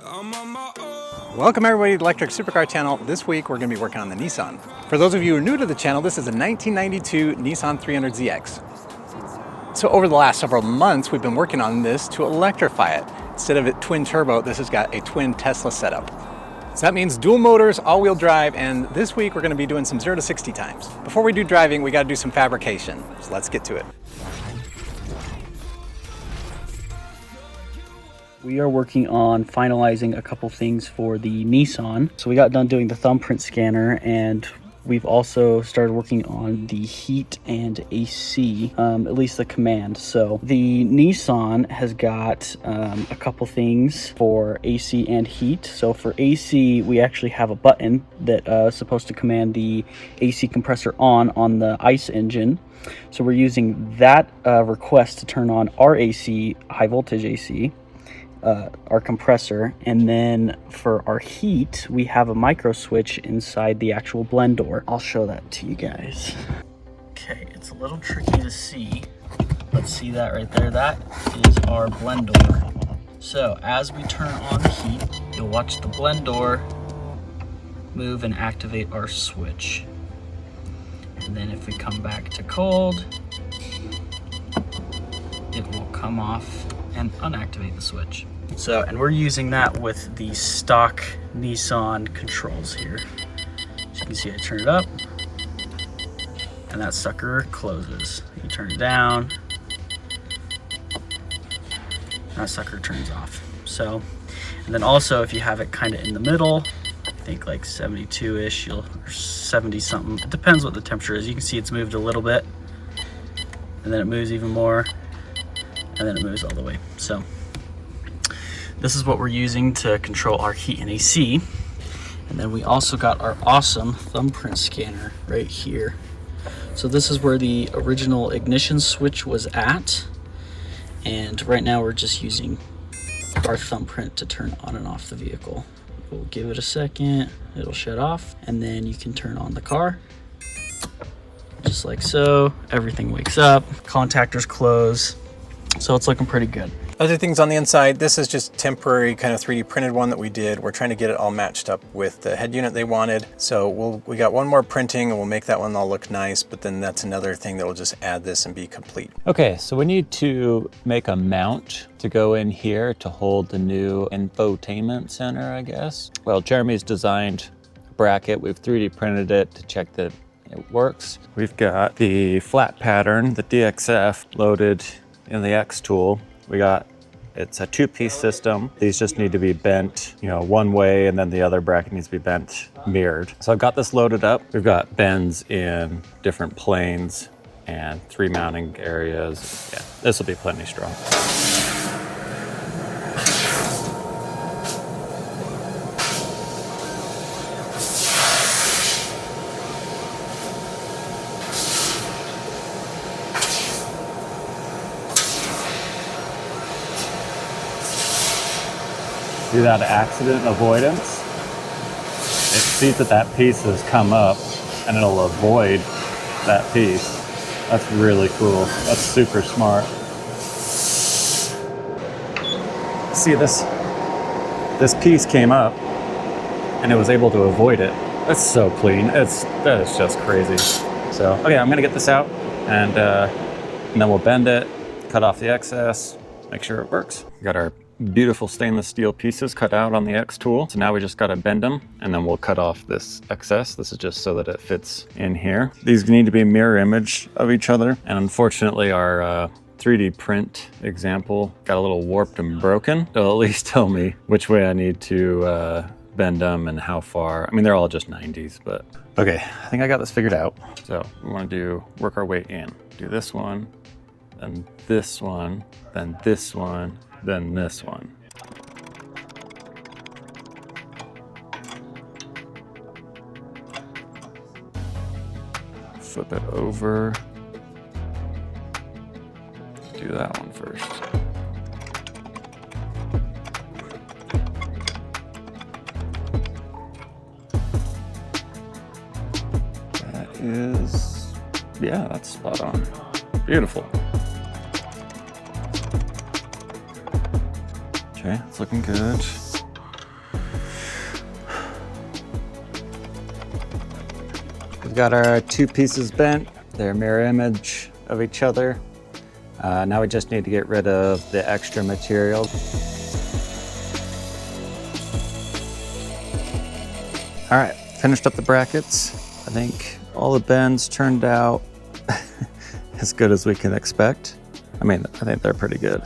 Welcome everybody to the Electric Supercar channel. This week we're going to be working on the Nissan. For those of you who are new to the channel, this is a 1992 Nissan 300ZX. So over the last several months we've been working on this to electrify it. Instead of a twin turbo, this has got a twin Tesla setup. So that means dual motors, all-wheel drive, and this week we're going to be doing some 0 to 60 times. Before we do driving, we got to do some fabrication. So let's get to it. We are working on finalizing a couple things for the Nissan. So we got done doing the thumbprint scanner, and we've also started working on the heat and AC, at least the command. So the Nissan has got a couple things for AC and heat. So for AC, we actually have a button that is supposed to command the AC compressor on the ICE engine. So we're using that request to turn on our AC, high voltage AC. Our compressor, and then for our heat we have a micro switch inside the actual blend door. I'll show that to you guys. Okay, it's a little tricky to see, but see that right there? That is our blend door. So as we turn on the heat, you'll watch the blend door move and activate our switch. And then if we come back to cold, it will come off and unactivate the switch. So, and we're using that with the stock Nissan controls here. As you can see, I turn it up and that sucker closes. You turn it down, that sucker turns off. So, and then also if you have it kind of in the middle, I think like 72-ish, or 70 something. It depends what the temperature is. You can see it's moved a little bit, and then it moves even more, and then it moves all the way. So this is what we're using to control our heat and AC. And then we also got our awesome thumbprint scanner right here. So this is where the original ignition switch was at. And right now we're just using our thumbprint to turn on and off the vehicle. We'll give it a second, it'll shut off, and then you can turn on the car. Just like so, everything wakes up, contactors close. So it's looking pretty good. Other things on the inside, this is just temporary kind of 3D printed one that we did. We're trying to get it all matched up with the head unit they wanted. So we got one more printing and we'll make that one all look nice, but then that's another thing that will just add this and be complete. Okay, so we need to make a mount to go in here to hold the new infotainment center, I guess. Well, Jeremy's designed a bracket. We've 3D printed it to check that it works. We've got the flat pattern, the DXF, loaded in the X tool. It's a two-piece system. These just need to be bent, one way, and then the other bracket needs to be bent mirrored. So I've got this loaded up. We've got bends in different planes and 3 mounting areas. Yeah, this will be plenty strong. See that accident avoidance? It sees that piece has come up and it'll avoid that piece. That's really cool. That's super smart. See this piece came up and it was able to avoid it. That's so clean. That is just crazy. So, okay, I'm gonna get this out and then we'll bend it, cut off the excess, make sure it works. We got our beautiful stainless steel pieces cut out on the X tool. So now we just got to bend them and then we'll cut off this excess. This is just so that it fits in here. These need to be a mirror image of each other. And unfortunately our 3D print example got a little warped and broken. It'll at least tell me which way I need to bend them and how far. I mean, they're all just 90s, but okay, I think I got this figured out. So we want to work our way in. Do this one, then this one, then this one, then this one. Flip it over. Do that one first. That is, yeah, that's spot on. Beautiful. Okay, it's looking good. we've got our two pieces bent. They're a mirror image of each other. Now we just need to get rid of the extra material. All right, finished up the brackets. I think all the bends turned out as good as we can expect. I mean, I think they're pretty good.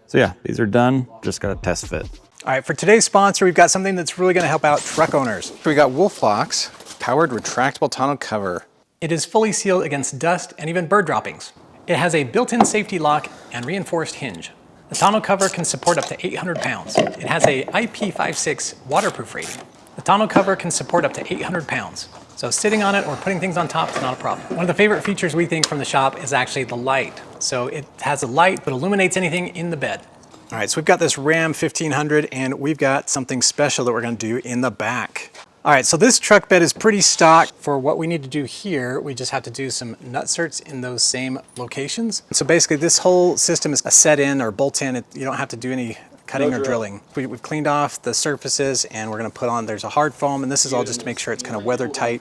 So yeah, these are done. Just got to test fit. All right, for today's sponsor, we've got something that's really gonna help out truck owners. So we got Wolfbox powered retractable tonneau cover. It is fully sealed against dust and even bird droppings. It has a built-in safety lock and reinforced hinge. The tonneau cover can support up to 800 pounds. It has a IP56 waterproof rating. The tonneau cover can support up to 800 pounds. So sitting on it or putting things on top is not a problem. One of the favorite features we think from the shop is actually the light. So it has a light that illuminates anything in the bed. All right, so we've got this Ram 1500 and we've got something special that we're gonna do in the back. All right, so this truck bed is pretty stock. For what we need to do here, we just have to do some nutserts in those same locations. So basically this whole system is a set in or bolt in. You don't have to do any cutting or drilling. We've cleaned off the surfaces and we're gonna put on, there's a hard foam, and this is all just to make sure it's kind of weather tight.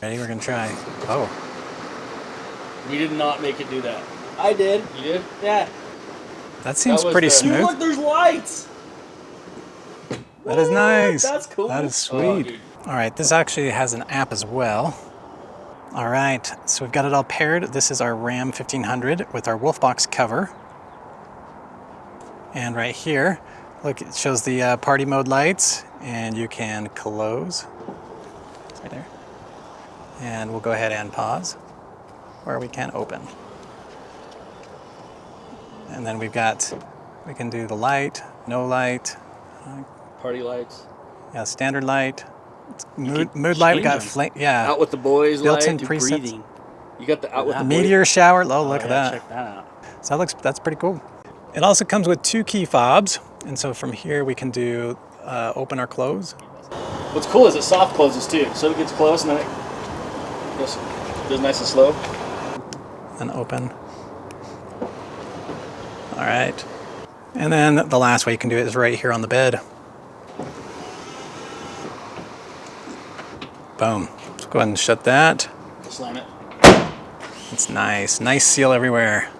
Ready, we're gonna try. Oh. We did not make it do that. I did. You did? Yeah. That seems pretty smooth. Look, there's lights. That is nice. That's cool. That is sweet. All right, this actually has an app as well. All right, so we've got it all paired. This is our Ram 1500 with our Wolfbox cover. And right here, look, it shows the party mode lights, and you can close. It's right there. And we'll go ahead and pause, or we can open. And then we've got, we can do the light, no light. Party lights. Yeah, standard light. Mood light, we got flame, yeah. Out with the boys built-in light, presets. breathing. You got the out with the meteor shower, oh look at that. Check that out. So that's pretty cool. It also comes with 2 key fobs. And so from here we can do open or close. What's cool is it soft closes too. So it gets close and then it goes nice and slow. And open. All right. And then the last way you can do it is right here on the bed. Boom. Let's go ahead and shut that. Slam it. It's nice. Nice seal everywhere.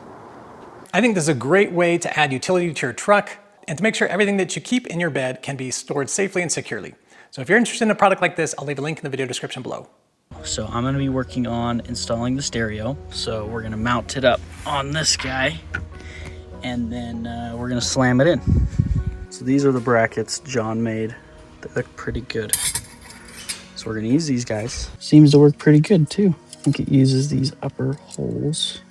I think this is a great way to add utility to your truck and to make sure everything that you keep in your bed can be stored safely and securely. So if you're interested in a product like this, I'll leave a link in the video description below. So I'm going to be working on installing the stereo. So we're going to mount it up on this guy and then we're going to slam it in. So these are the brackets John made. They look pretty good. So we're going to use these guys. Seems to work pretty good too. I think it uses these upper holes.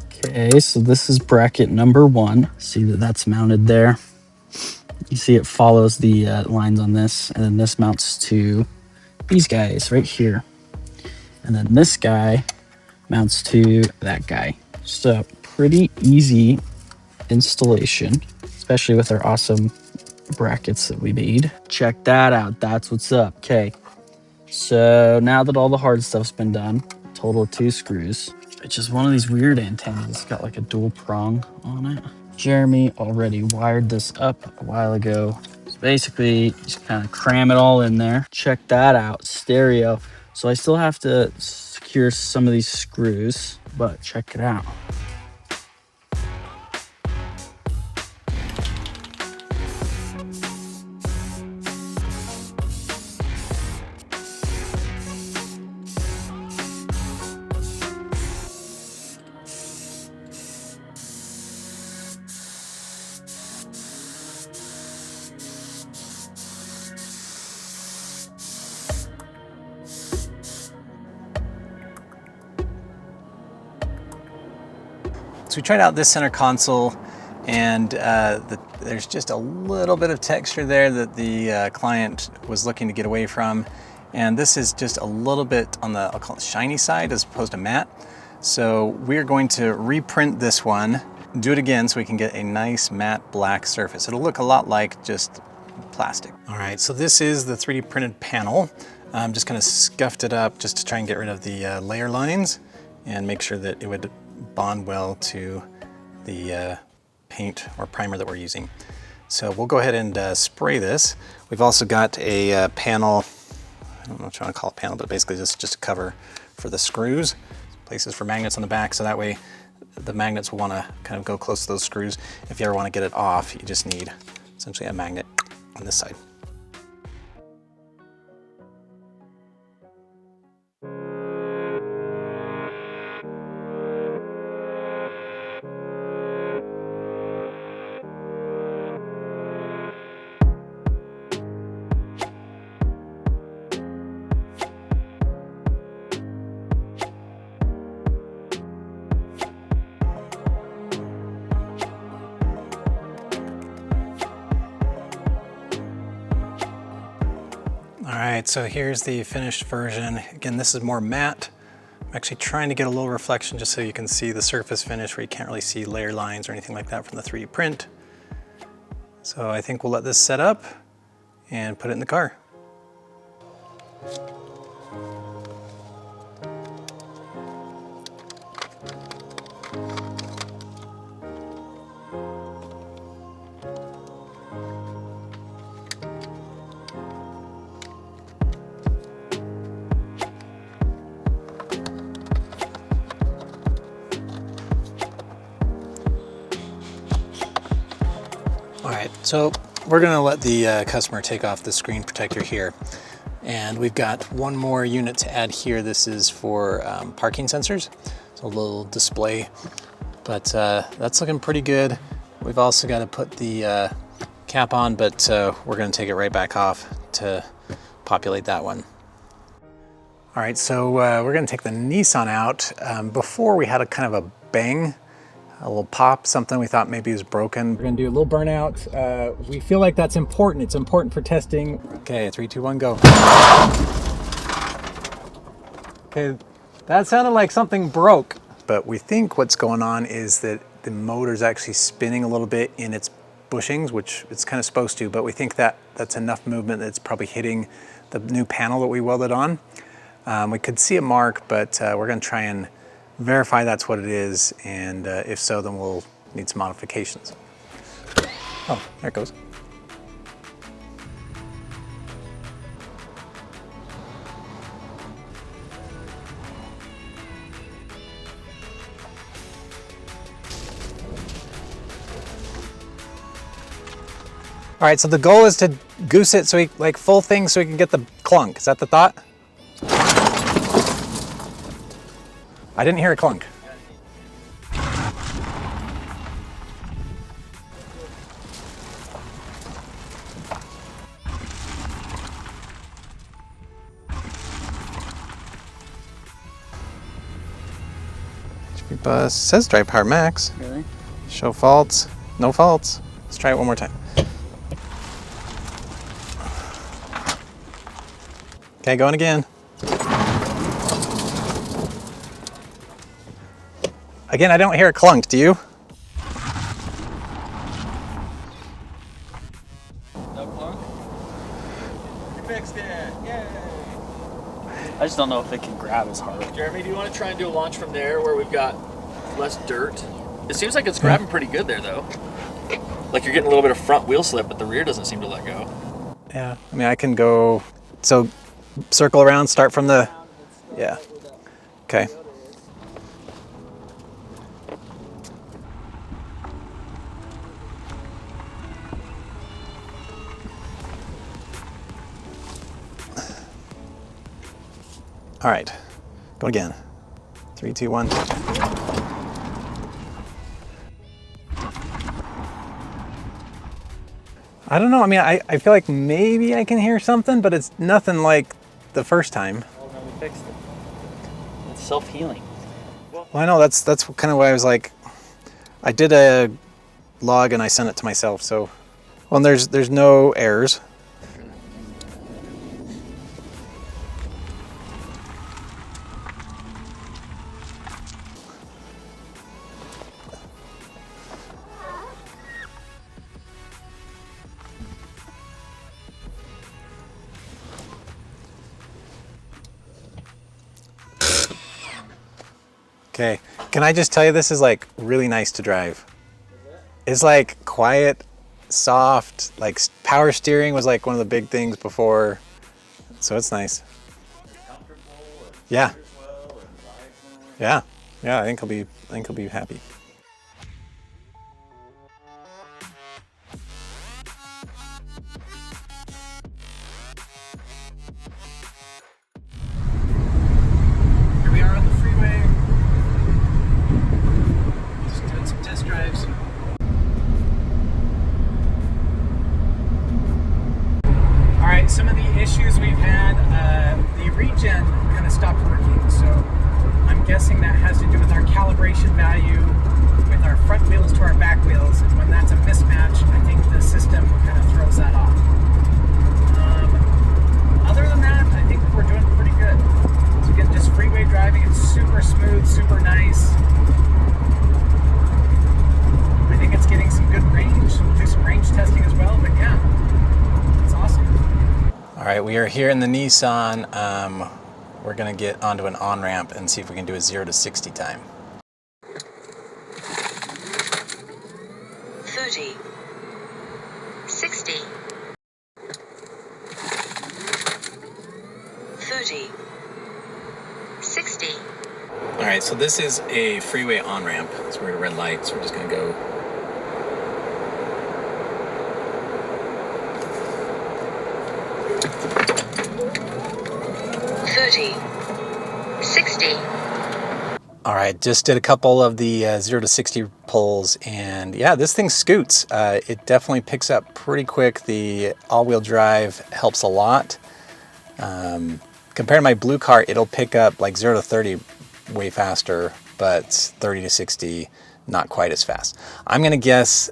Okay, so this is bracket number 1. See that that's mounted there. You see it follows the lines on this, and then this mounts to these guys right here. And then this guy mounts to that guy. So pretty easy installation, especially with our awesome brackets that we made. Check that out, that's what's up. Okay, so now that all the hard stuff's been done, total of 2 screws. It's just one of these weird antennas. It's got like a dual prong on it. Jeremy already wired this up a while ago. So basically, just kind of cram it all in there. Check that out, stereo. So I still have to secure some of these screws, but check it out. So we tried out this center console, and there's just a little bit of texture there that the client was looking to get away from. And this is just a little bit on the, I'll call it shiny side as opposed to matte. So we're going to reprint this one, do it again so we can get a nice matte black surface. It'll look a lot like just plastic. All right, so this is the 3D printed panel. I'm just kind of scuffed it up just to try and get rid of the layer lines and make sure that it would bond well to the paint or primer that we're using. So we'll go ahead and spray this. We've also got a panel, I don't know what you want to call it, panel, but basically just a cover for the screws, places for magnets on the back, so that way the magnets will want to kind of go close to those screws. If you ever want to get it off, you just need essentially a magnet on this side. All right, so here's the finished version. Again, this is more matte. I'm actually trying to get a little reflection just so you can see the surface finish where you can't really see layer lines or anything like that from the 3D print. So I think we'll let this set up and put it in the car. All right, so we're gonna let the customer take off the screen protector here. And we've got one more unit to add here. This is for parking sensors. It's a little display, but that's looking pretty good. We've also got to put the cap on, but we're gonna take it right back off to populate that one. All right, so we're gonna take the Nissan out. Before we had a kind of a bang, a little pop, something we thought maybe was broken. We're gonna do a little burnout. We feel like that's important. It's important for testing. Okay, 3, 2, 1, go. Okay, that sounded like something broke. But we think what's going on is that the motor's actually spinning a little bit in its bushings, which it's kind of supposed to, but we think that that's enough movement that it's probably hitting the new panel that we welded on. We could see a mark, but we're gonna try and verify that's what it is, and if so, then we'll need some modifications. Oh, there it goes. All right, so the goal is to goose it so we, like full thing, so we can get the clunk. Is that the thought? I didn't hear a clunk. Bus says drive power max. Really? Show faults, no faults. Let's try it one more time. Okay, going again. Again, I don't hear a clunk, do you? No clunk? You fixed it, yay! I just don't know if it can grab as hard. Jeremy, do you want to try and do a launch from there where we've got less dirt? It seems like it's grabbing pretty good there though. Like you're getting a little bit of front wheel slip, but the rear doesn't seem to let go. Yeah, I mean, I can go, so circle around, start from the, yeah, okay. All right, go again. 3, 2, 1. I don't know, I mean, I feel like maybe I can hear something, but it's nothing like the first time. Oh no, we fixed it. It's self-healing. Well, I know, that's kind of why I was like, I did a log and I sent it to myself, so. Well, there's no errors. Okay, can I just tell you, this is like really nice to drive. It's like quiet, soft, like power steering was like one of the big things before, so it's nice. Yeah. Yeah, yeah, I think he'll be happy. Here we are on the freeway. Just doing some test drives. All right, some of the issues we've had, the regen kind of stopped working, so I'm guessing that has to do with our calibration value with our front wheels to our back wheels, and when that's a mismatch, I think the system kind of throws that off. Other than that, I think we're doing pretty good. So again, just freeway driving, it's super smooth, super nice. I think it's getting some good range, so we'll do some range testing as well, but yeah, it's awesome. All right, we are here in the Nissan. We're gonna get onto an on-ramp and see if we can do a 0 to 60 time. 30, 60, 30, 60. All right, so this is a freeway on-ramp. So we're at a red light, so we're just gonna go. All right, just did a couple of the 0 to 60 pulls, and yeah, this thing scoots. It definitely picks up pretty quick. The all-wheel drive helps a lot. Compared to my blue car, it'll pick up like 0 to 30 way faster, but 30 to 60, not quite as fast. I'm gonna guess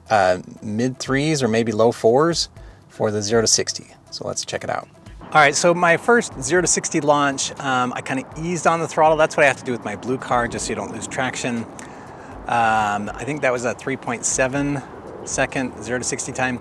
mid 3s or maybe low 4s for the 0 to 60. So let's check it out. All right, so my first 0 to 60 launch, I kind of eased on the throttle. That's what I have to do with my blue car, just so you don't lose traction. I think that was a 3.7 second 0 to 60 time.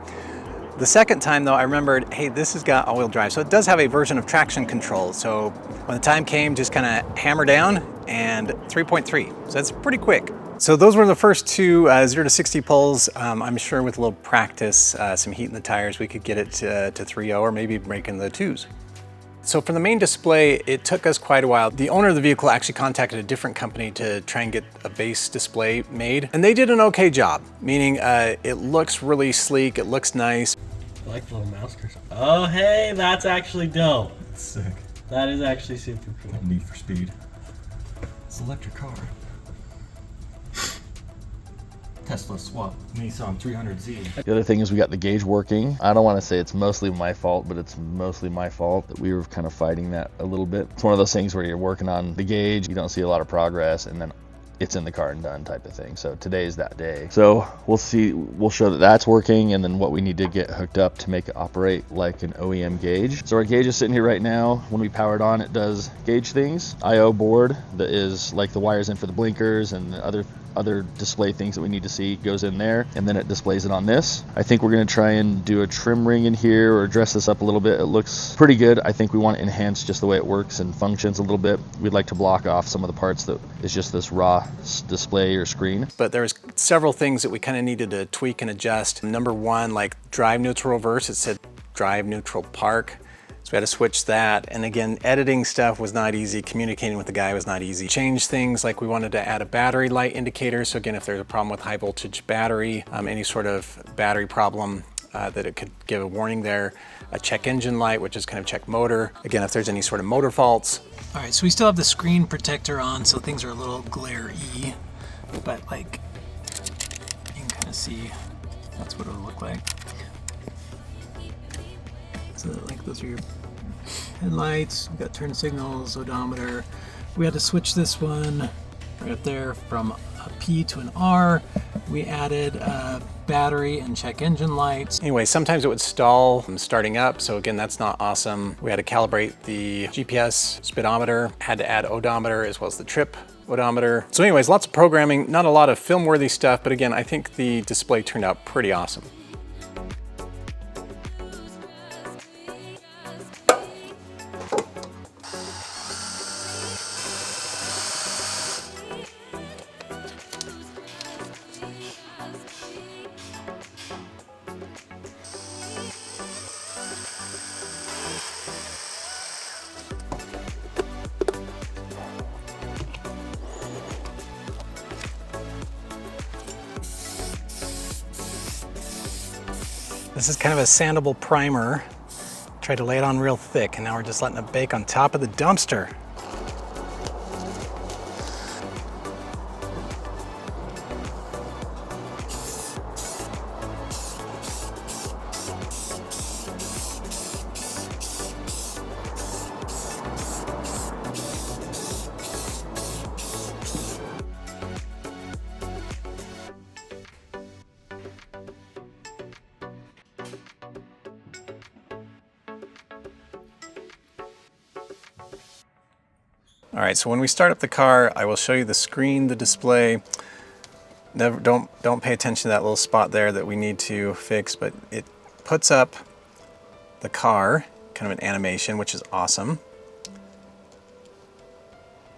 The second time though, I remembered, hey, this has got all-wheel drive. So it does have a version of traction control. So when the time came, just kind of hammer down and 3.3. So that's pretty quick. So those were the first two 0 to 60 pulls. I'm sure with a little practice, some heat in the tires, we could get it to 3.0 or maybe break in the 2s. So for the main display, it took us quite a while. The owner of the vehicle actually contacted a different company to try and get a base display made. And they did an okay job, meaning it looks really sleek, it looks nice. I like the little mouse cursor. Oh, hey, that's actually dope. That's sick. That is actually super cool. Need for speed. It's an electric car. Tesla swap Nissan 300Z. The other thing is we got the gauge working. I don't want to say it's mostly my fault, but it's mostly my fault that we were kind of fighting that a little bit. It's one of those things where you're working on the gauge, you don't see a lot of progress, and then it's in the car and done type of thing. So today is that day. So we'll see, we'll show that that's working, and then what we need to get hooked up to make it operate like an OEM gauge. So our gauge is sitting here right now. When we power it on, it does gauge things. IO board that is like the wires in for the blinkers and the other display things that we need to see goes in there, and then it displays it on this. I think we're going to try and do a trim ring in here or dress this up a little bit. It looks pretty good. I think we want to enhance just the way it works and functions a little bit. We'd like to block off some of the parts that is just this raw display or screen. But there was several things that we kind of needed to tweak and adjust. Number one, like drive neutral reverse, it said drive neutral park. So we had to switch that. And again, editing stuff was not easy. Communicating with the guy was not easy. Change things like we wanted to add a battery light indicator. So again, if there's a problem with high voltage battery, any sort of battery problem, that it could give a warning there. A check engine light, which is kind of check motor. Again, if there's any sort of motor faults. All right, so we still have the screen protector on, so things are a little glare-y, but like, you can kind of see that's what it'll look like. So like those are your headlights, we've got turn signals, odometer. We had to switch this one right up there from a P to an R. We added a battery and check engine lights. Anyway, sometimes it would stall from starting up, so again, that's not awesome. We had to calibrate the GPS speedometer, had to add odometer as well as the trip odometer. So anyways, lots of programming, not a lot of film-worthy stuff, but again, I think the display turned out pretty awesome. This is kind of a sandable primer. Tried to lay it on real thick, and now we're just letting it bake on top of the dumpster. All right, so when we start up the car, I will show you the screen, the display. Don't pay attention to that little spot there that we need to fix, but it puts up the car, kind of an animation, which is awesome.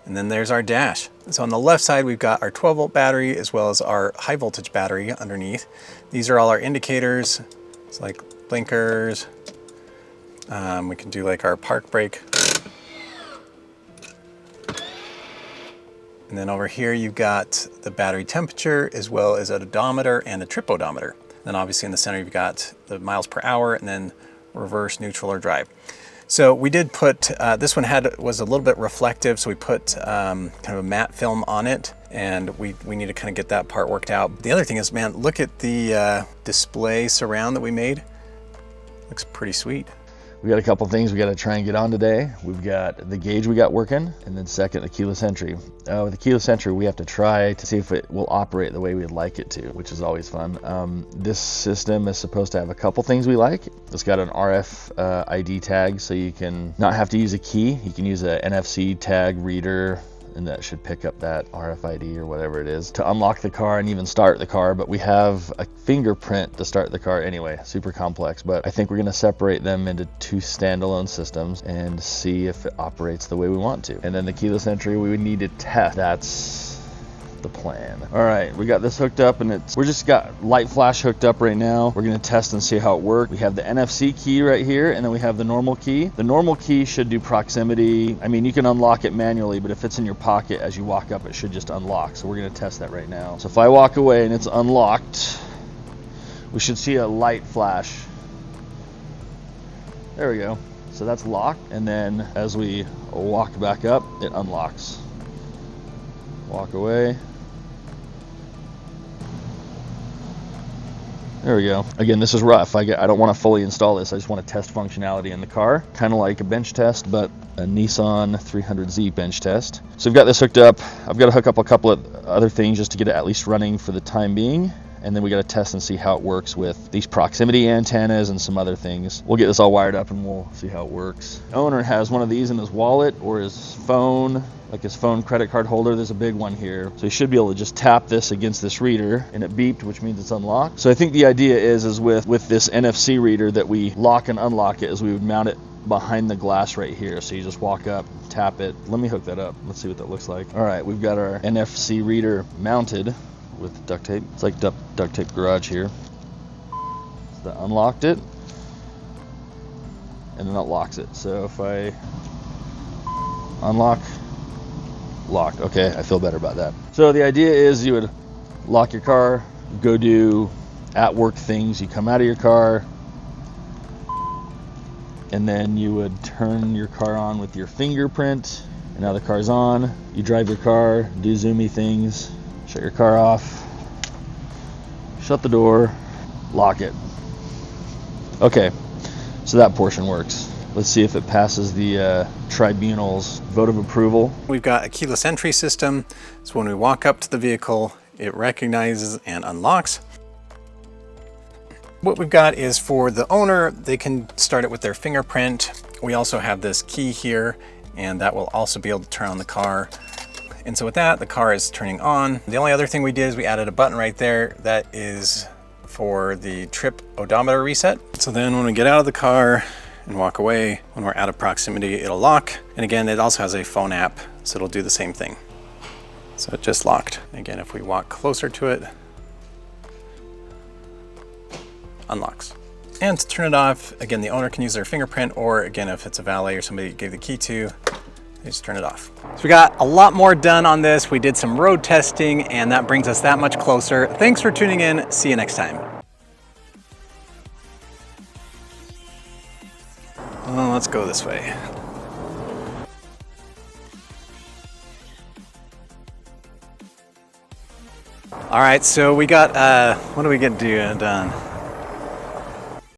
And then there's our dash. So on the left side, we've got our 12-volt battery as well as our high voltage battery underneath. These are all our indicators. It's like blinkers. We can do like our park brake. And then over here, you've got the battery temperature as well as an odometer and a trip odometer. Then obviously in the center, you've got the miles per hour and then reverse, neutral, or drive. So we did put, this one was a little bit reflective, so we put kind of a matte film on it, and we need to kind of get that part worked out. The other thing is, man, look at the display surround that we made. Looks pretty sweet. We got a couple things we got to try and get on today. We've got the gauge we got working, and then second, the keyless entry. With the keyless entry, we have to try to see if it will operate the way we'd like it to, which is always fun. This system is supposed to have a couple things we like. It's got an RF ID tag, so you can not have to use a key. You can use a NFC tag reader, and that should pick up that RFID or whatever it is to unlock the car and even start the car. But we have a fingerprint to start the car anyway, super complex. But I think we're gonna separate them into two standalone systems and see if it operates the way we want to. And then the keyless entry, we would need to test. That's the plan. All right, we got this hooked up, and we're just got light flash hooked up right now. We're gonna test and see how it works. We have the NFC key right here, and then we have the normal key. The normal key should do proximity. I mean, you can unlock it manually, but if it's in your pocket as you walk up, it should just unlock. So we're gonna test that right now. So if I walk away and it's unlocked, we should see a light flash. There we go. So that's locked, and then as we walk back up, it unlocks. Walk away. There we go. Again, this is rough. I don't want to fully install this. I just want to test functionality in the car. Kind of like a bench test, but a Nissan 300Z bench test. So we've got this hooked up. I've got to hook up a couple of other things just to get it at least running for the time being. And then we got to test and see how it works with these proximity antennas and some other things. We'll get this all wired up and we'll see how it works. The owner has one of these in his wallet or his phone, like his phone credit card holder. There's a big one here. So he should be able to just tap this against this reader and it beeped, which means it's unlocked. So I think the idea is with this NFC reader that we lock and unlock it, is we would mount it behind the glass right here. So you just walk up, tap it. Let me hook that up. Let's see what that looks like. All right, we've got our NFC reader mounted with duct tape. It's like duct tape garage here. So that unlocked it, and then that locks it. So if I unlock, locked. Okay, I feel better about that. So the idea is you would lock your car, go do at work things, you come out of your car, and then you would turn your car on with your fingerprint, and now the car's on. You drive your car, do zoomy things, shut your car off, shut the door, lock it. Okay, so that portion works. Let's see if it passes the tribunal's vote of approval. We've got a keyless entry system, so when we walk up to the vehicle, it recognizes and unlocks. What we've got is for the owner, they can start it with their fingerprint. We also have this key here, and that will also be able to turn on the car. And so with that, the car is turning on. The only other thing we did is we added a button right there that is for the trip odometer reset. So then when we get out of the car and walk away, when we're out of proximity, it'll lock. And again, it also has a phone app, so it'll do the same thing. So it just locked. Again, if we walk closer to it, unlocks. And to turn it off, again, the owner can use their fingerprint, or again, if it's a valet or somebody gave the key to, they just turn it off. So we got a lot more done on this. We did some road testing, and that brings us that much closer. Thanks for tuning in. See you next time. let's go this way. All right, so we got, what do we get done?